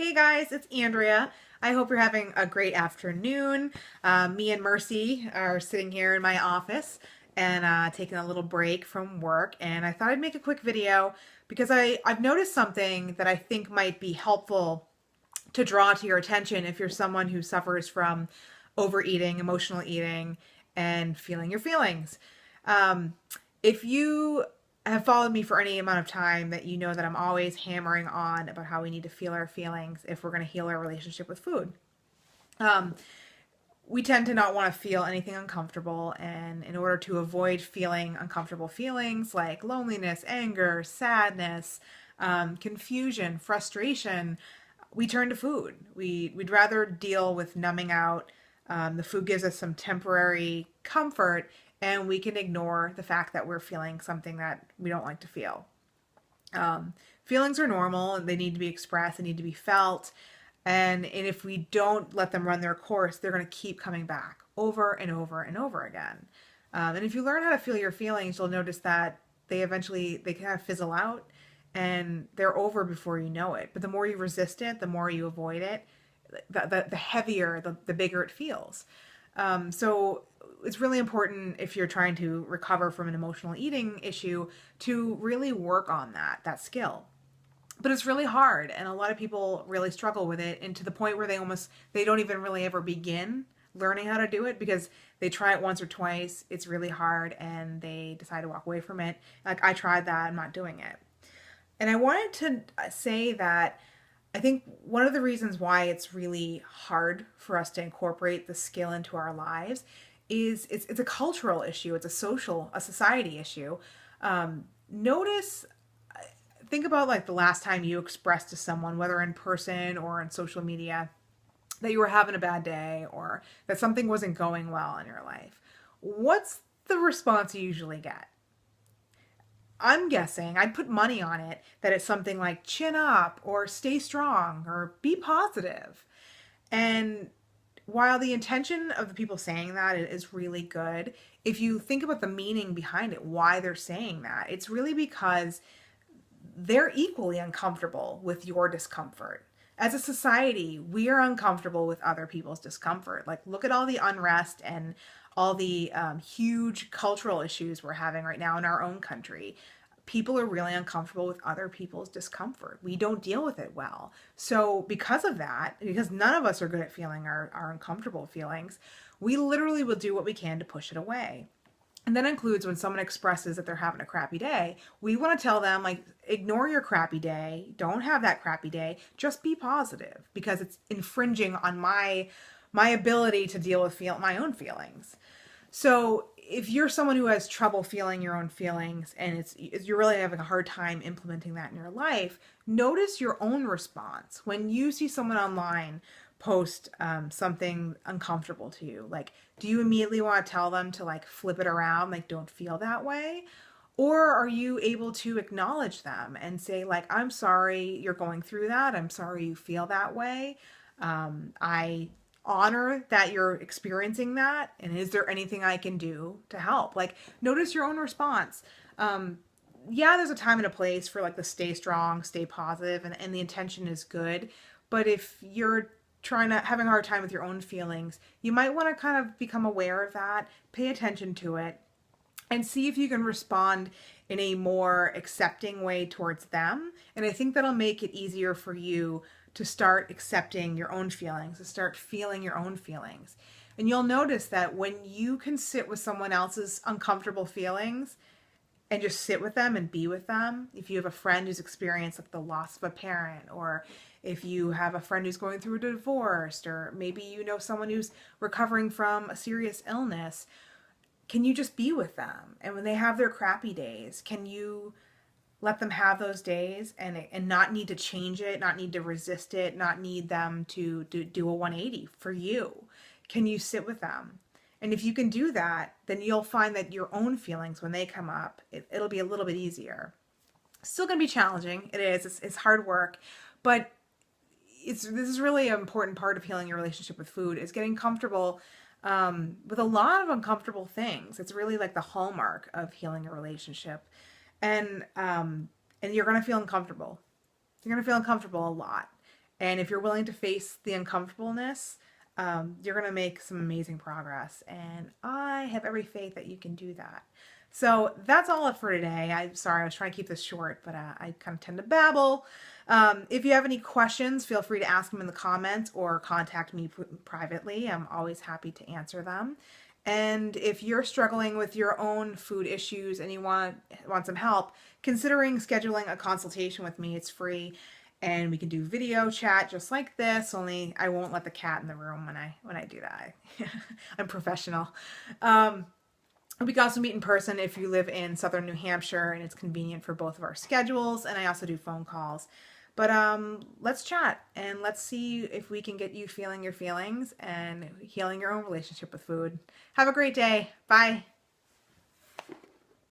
Hey guys, it's Andrea. I hope you're having a great afternoon. Me and Mercy are sitting here in my office and taking a little break from work. And I thought I'd make a quick video because I've noticed something that I think might be helpful to draw to your attention if you're someone who suffers from overeating, emotional eating, and feeling your feelings. Um, if you have followed me for any amount of time, that you know that I'm always hammering on about how we need to feel our feelings if we're going to heal our relationship with food. Um, we tend to not want to feel anything uncomfortable, and in order to avoid feeling uncomfortable feelings like loneliness, anger, sadness, confusion, frustration, we turn to food. We'd rather deal with numbing out. The food gives us some temporary comfort, and we can ignore the fact that we're feeling something that we don't like to feel. Um, Feelings are normal and they need to be expressed, they need to be felt. And if we don't let them run their course, they're going to keep coming back over and over and over again. And if you learn how to feel your feelings, you'll notice that they kind of fizzle out and they're over before you know it. But the more you resist it, the more you avoid it, the heavier, the bigger it feels. So it's really important if you're trying to recover from an emotional eating issue to really work on that skill. But it's really hard, and a lot of people really struggle with it, and to the point where they don't even really ever begin learning how to do it because they try it once or twice, it's really hard, and they decide to walk away from it. Like, I tried that, I'm not doing it. And I wanted to say that I think one of the reasons why it's really hard for us to incorporate the skill into our lives is it's a cultural issue, it's a society issue. Notice Think about like the last time you expressed to someone, whether in person or on social media, that you were having a bad day or that something wasn't going well in your life. What's the response you usually get? I'm guessing, I'd put money on it, that it's something like chin up or stay strong or be positive. And while the intention of the people saying that is really good, if you think about the meaning behind it, why they're saying that, it's really because they're equally uncomfortable with your discomfort. As a society, we are uncomfortable with other people's discomfort. Like, look at all the unrest and all the huge cultural issues we're having right now in our own country. People are really uncomfortable with other people's discomfort. We don't deal with it well. So, because of that, because none of us are good at feeling our uncomfortable feelings, we literally will do what we can to push it away. And that includes when someone expresses that they're having a crappy day. We want to tell them, like, ignore your crappy day. Don't have that crappy day. Just be positive because it's infringing on my ability to deal with my own feelings. So if you're someone who has trouble feeling your own feelings and you're really having a hard time implementing that in your life, notice your own response when you see someone online post something uncomfortable to you. Like, do you immediately want to tell them to like flip it around, like don't feel that way? Or are you able to acknowledge them and say, like, I'm sorry you're going through that. I'm sorry you feel that way. I honor that you're experiencing that. And is there anything I can do to help? Like, notice your own response. Yeah, there's a time and a place for like the stay strong, stay positive, and the intention is good. But if you're having a hard time with your own feelings, you might want to kind of become aware of that, pay attention to it, and see if you can respond in a more accepting way towards them. And I think that'll make it easier for you to start accepting your own feelings, to start feeling your own feelings. And you'll notice that when you can sit with someone else's uncomfortable feelings and just sit with them and be with them, if you have a friend who's experienced like the loss of a parent, or if you have a friend who's going through a divorce, or maybe you know someone who's recovering from a serious illness, can you just be with them? And when they have their crappy days, can you let them have those days and not need to change it, not need to resist it, not need them to do a 180 for you? Can you sit with them? And if you can do that, then you'll find that your own feelings, when they come up, it'll be a little bit easier. Still going to be challenging. It is. It's hard work, but this is really an important part of healing your relationship with food, is getting comfortable with a lot of uncomfortable things. It's really like the hallmark of healing a relationship, and you're gonna feel uncomfortable. You're gonna feel uncomfortable a lot, And if you're willing to face the uncomfortableness, you're going to make some amazing progress. And I have every faith that you can do that. So that's all for today. I'm sorry, I was trying to keep this short, but I kind of tend to babble. If you have any questions, feel free to ask them in the comments or contact me privately. I'm always happy to answer them. And if you're struggling with your own food issues and you want some help, considering scheduling a consultation with me, it's free, and we can do video chat just like this. Only I won't let the cat in the room when I do that. I'm professional. We can also meet in person if you live in southern New Hampshire and it's convenient for both of our schedules. And I also do phone calls. But let's chat and let's see if we can get you feeling your feelings and healing your own relationship with food. Have a great day. Bye.